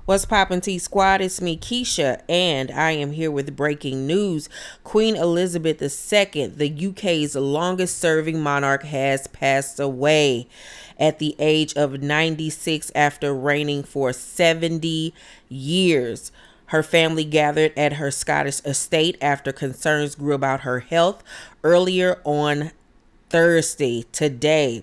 What's poppin' T Squad? It's me, Keisha, and I am here with breaking news. Queen Elizabeth II, the UK's longest serving monarch, has passed away at the age of 96 after reigning for 70 years. Her family gathered at her Scottish estate after concerns grew about her health earlier on Thursday, today.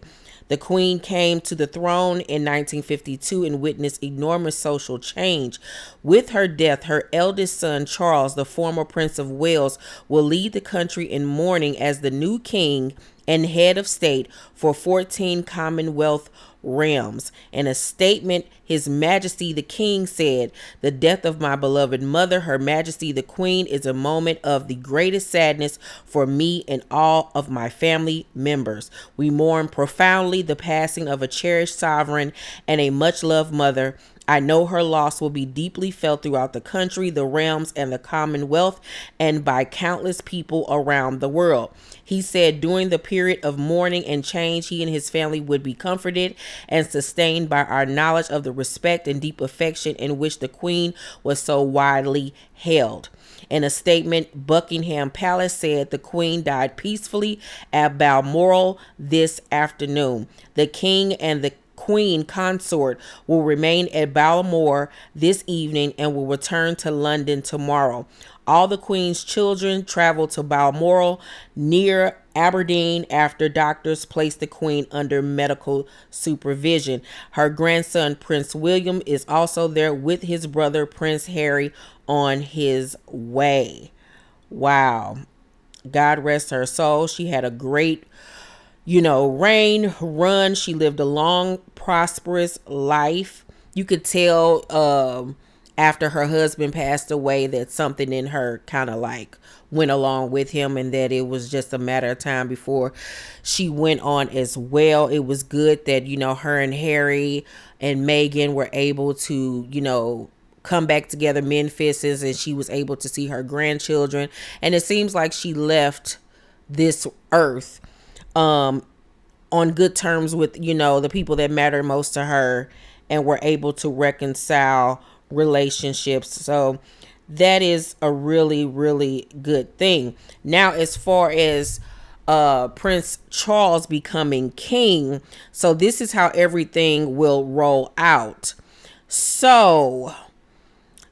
The Queen came to the throne in 1952 and witnessed enormous social change. With her death, her eldest son, Charles, the former Prince of Wales, will lead the country in mourning as the new king and head of state for 14 Commonwealth realms. In a statement, His Majesty the King said, "The death of my beloved mother, Her Majesty the Queen, is a moment of the greatest sadness for me and all of my family members. We mourn profoundly the passing of a cherished sovereign and a much-loved mother. I know her loss will be deeply felt throughout the country, the realms, and the Commonwealth, and by countless people around the world." He said during the period of mourning and change, he and his family would be comforted and sustained by our knowledge of the respect and deep affection in which the Queen was so widely held. In a statement, Buckingham Palace said the Queen died peacefully at Balmoral this afternoon. The King and the Queen consort will remain at Balmoral this evening and will return to London tomorrow. All the Queen's children traveled to Balmoral near Aberdeen after doctors placed the Queen under medical supervision. Her grandson, Prince William, is also there with his brother, Prince Harry, on his way. Wow. God rest her soul. She had a great reign, run. She lived a long, prosperous life. You could tell after her husband passed away that something in her kind of like went along with him, and that it was just a matter of time before she went on as well. It was good that, her and Harry and Meghan were able to, come back together, mend fists, and she was able to see her grandchildren. And it seems like she left this earth on good terms with, the people that matter most to her, and were able to reconcile relationships. So that is a really, really good thing. Now, as far as Prince Charles becoming king, so this is how everything will roll out. So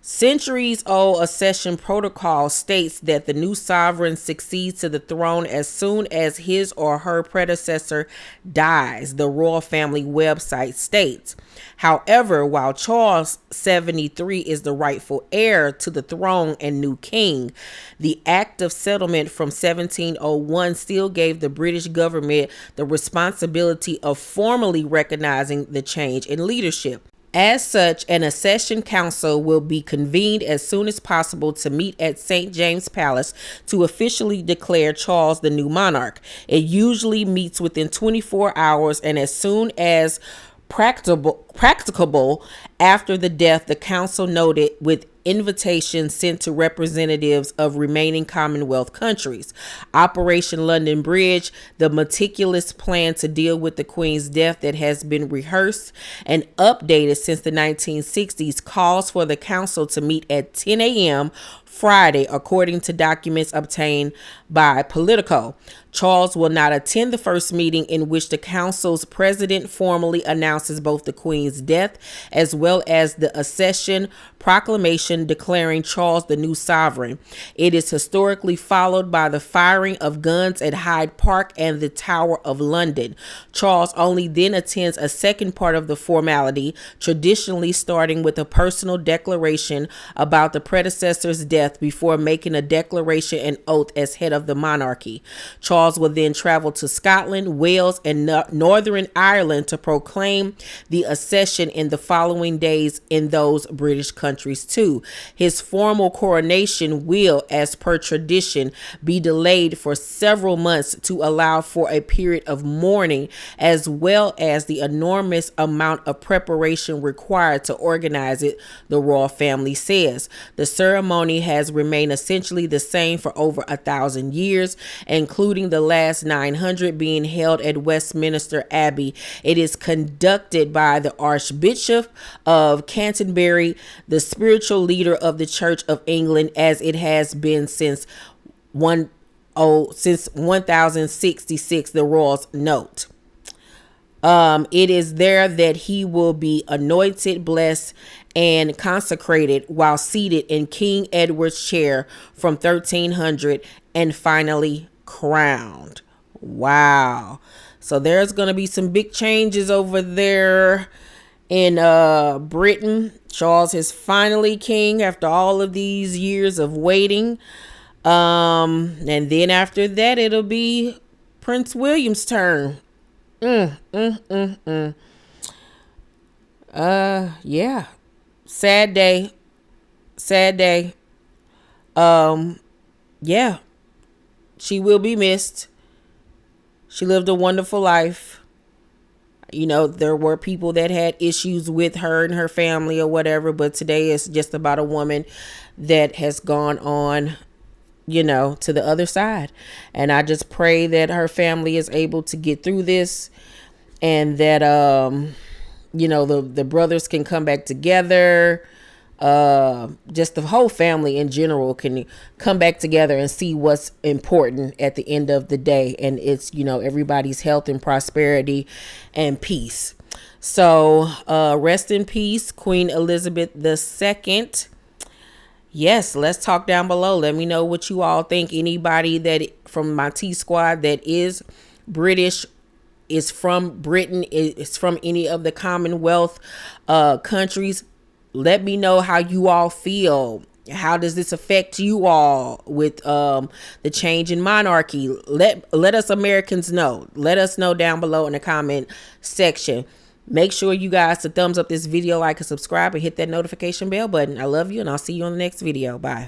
centuries-old accession protocol states that the new sovereign succeeds to the throne as soon as his or her predecessor dies, the royal family website states. However, while Charles, 73, is the rightful heir to the throne and new king, the Act of Settlement from 1701 still gave the British government the responsibility of formally recognizing the change in leadership. As such, an accession council will be convened as soon as possible to meet at St. James Palace to officially declare Charles the new monarch. It usually meets within 24 hours, and as soon as practicable after the death, the council noted, with invitations sent to representatives of remaining Commonwealth countries. Operation London Bridge, the meticulous plan to deal with the Queen's death that has been rehearsed and updated since the 1960s, calls for the council to meet at 10 a.m. Friday, according to documents obtained by Politico. Charles will not attend the first meeting, in which the council's president formally announces both the Queen's death as well as the accession proclamation declaring Charles the new sovereign. It is historically followed by the firing of guns at Hyde Park and the Tower of London. Charles only then attends a second part of the formality, traditionally starting with a personal declaration about the predecessor's death before making a declaration and oath as head of the monarchy. Charles will then travel to Scotland, Wales, and Northern Ireland to proclaim the accession in the following days in those British countries too. His formal coronation will, as per tradition, be delayed for several months to allow for a period of mourning, as well as the enormous amount of preparation required to organize it, the royal family says. The ceremony has remained essentially the same for over 1,000 years, including the last 900 being held at Westminster Abbey. It is conducted by the Archbishop of Canterbury, the spiritual leader of the Church of England, as it has been since 1066, the royals note. It is there that he will be anointed, blessed, and consecrated while seated in King Edward's chair from 1300 and finally crowned. Wow. So there's going to be some big changes over there in Britain. Charles is finally king after all of these years of waiting. And then after that, it'll be Prince William's turn. Yeah. Sad day. Yeah. She will be missed. She lived a wonderful life. You know, there were people that had issues with her and her family or whatever, but today it's just about a woman that has gone on, you know, to the other side. And I just pray that her family is able to get through this, and that you know, the brothers can come back together. Just the whole family in general can come back together and see what's important at the end of the day, and it's, you know, everybody's health and prosperity and peace. So rest in peace, Queen Elizabeth II. Yes, let's talk down below. Let me know what you all think. Anybody that from my T Squad that is British, is from Britain, is from any of the Commonwealth countries, let me know how you all feel. How does this affect you all with the change in monarchy? Let us Americans know. Let us know down below in the comment section. Make sure you guys to thumbs up this video, like and subscribe, and hit that notification bell button. I love you, and I'll see you on the next video. Bye.